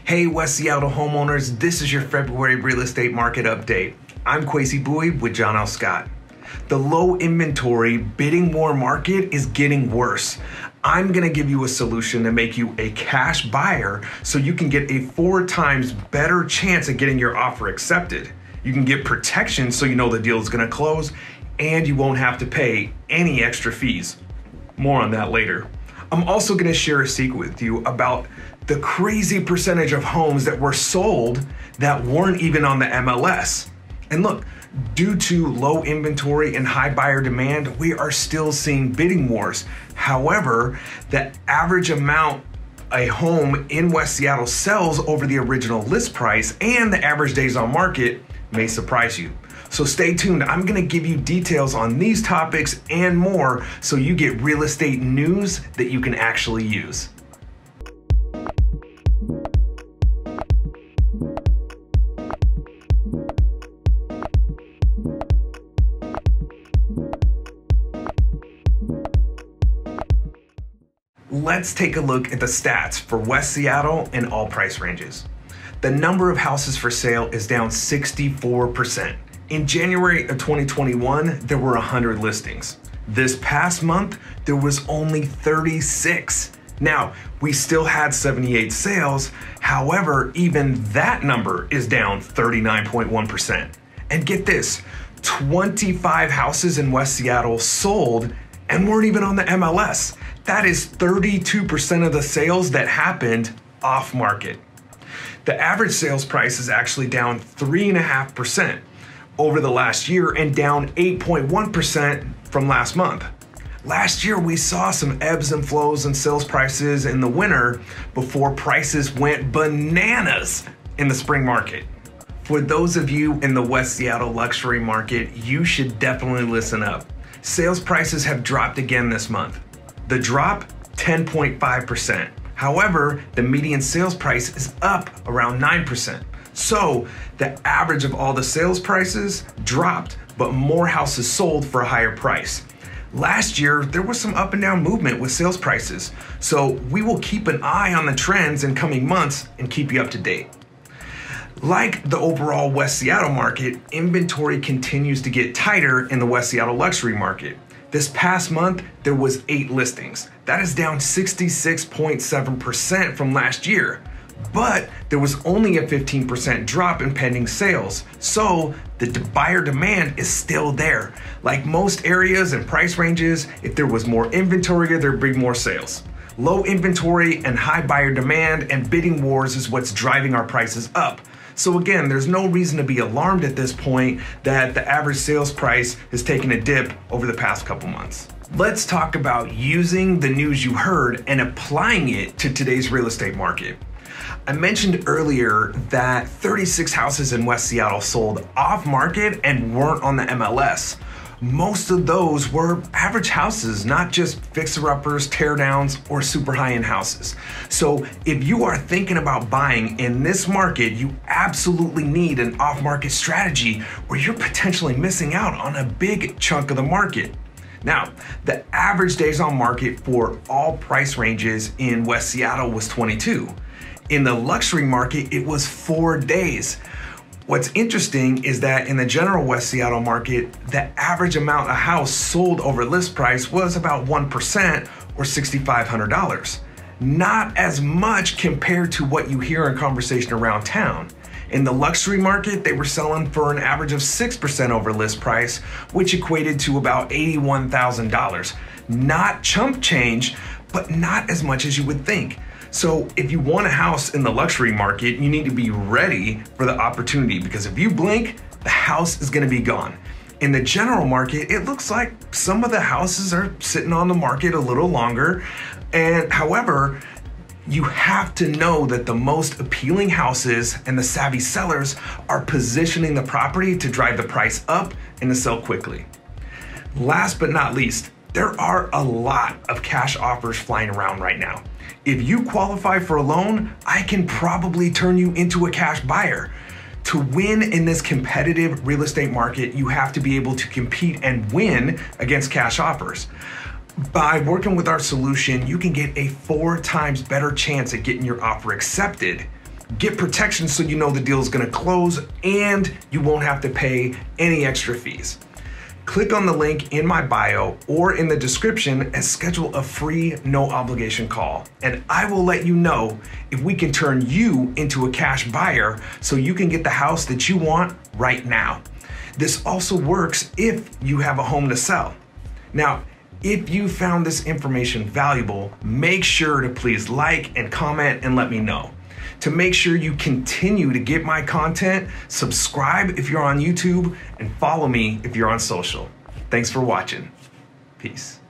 Hey West Seattle homeowners, this is your February real estate market update. I'm Kwesi Bowie with John L. Scott. The low inventory bidding war market is getting worse. I'm gonna give you a solution to make you a cash buyer so you can get a 4 times better chance at getting your offer accepted. You can get protection so you know the deal is gonna close and you won't have to pay any extra fees. More on that later. I'm also gonna share a secret with you about the crazy percentage of homes that were sold that weren't even on the MLS. And look, due to low inventory and high buyer demand, we are still seeing bidding wars. However, the average amount a home in West Seattle sells over the original list price and the average days on market may surprise you. So stay tuned. I'm gonna give you details on these topics and more so you get real estate news that you can actually use. Let's take a look at the stats for West Seattle and all price ranges. The number of houses for sale is down 64%. In January of 2021, there were 100 listings. This past month, there was only 36. Now, we still had 78 sales. However, even that number is down 39.1%. And get this, 25 houses in West Seattle sold and weren't even on the MLS. That is 32% of the sales that happened off market. The average sales price is actually down 3.5% over the last year and down 8.1% from last month. Last year, we saw some ebbs and flows in sales prices in the winter before prices went bananas in the spring market. For those of you in the West Seattle luxury market, you should definitely listen up. Sales prices have dropped again this month. The drop, 10.5%. However, the median sales price is up around 9%. So the average of all the sales prices dropped, but more houses sold for a higher price. Last year, there was some up and down movement with sales prices. So we will keep an eye on the trends in coming months and keep you up to date. Like the overall West Seattle market, inventory continues to get tighter in the West Seattle luxury market. This past month, there was 8 listings. That is down 66.7% from last year. But there was only a 15% drop in pending sales. So the buyer demand is still there. Like most areas and price ranges, if there was more inventory, there'd be more sales. Low inventory and high buyer demand and bidding wars is what's driving our prices up. So again, there's no reason to be alarmed at this point that the average sales price has taken a dip over the past couple months. Let's talk about using the news you heard and applying it to today's real estate market. I mentioned earlier that 36 houses in West Seattle sold off market and weren't on the MLS. Most of those were average houses, not just fixer-uppers, teardowns, or super high-end houses. So if you are thinking about buying in this market, you absolutely need an off-market strategy where you're potentially missing out on a big chunk of the market. Now, the average days on market for all price ranges in West Seattle was 22. In the luxury market, it was 4 days. What's interesting is that in the general West Seattle market, the average amount a house sold over list price was about 1% or $6,500. Not as much compared to what you hear in conversation around town. In the luxury market, they were selling for an average of 6% over list price, which equated to about $81,000. Not chump change, but not as much as you would think. So if you want a house in the luxury market, you need to be ready for the opportunity because if you blink, the house is gonna be gone. In the general market, it looks like some of the houses are sitting on the market a little longer. And however, you have to know that the most appealing houses and the savvy sellers are positioning the property to drive the price up and to sell quickly. Last but not least, there are a lot of cash offers flying around right now. If you qualify for a loan, I can probably turn you into a cash buyer. To win in this competitive real estate market, you have to be able to compete and win against cash offers. By working with our solution, you can get a 4 times better chance at getting your offer accepted Get protection so you know the deal is going to close and you won't have to pay any extra fees. Click on the link in my bio or in the description and schedule a free, no obligation call. And I will let you know if we can turn you into a cash buyer so you can get the house that you want right now. This also works if you have a home to sell. Now, if you found this information valuable, make sure to please like and comment and let me know. To make sure you continue to get my content, subscribe if you're on YouTube and follow me if you're on social. Thanks for watching. Peace.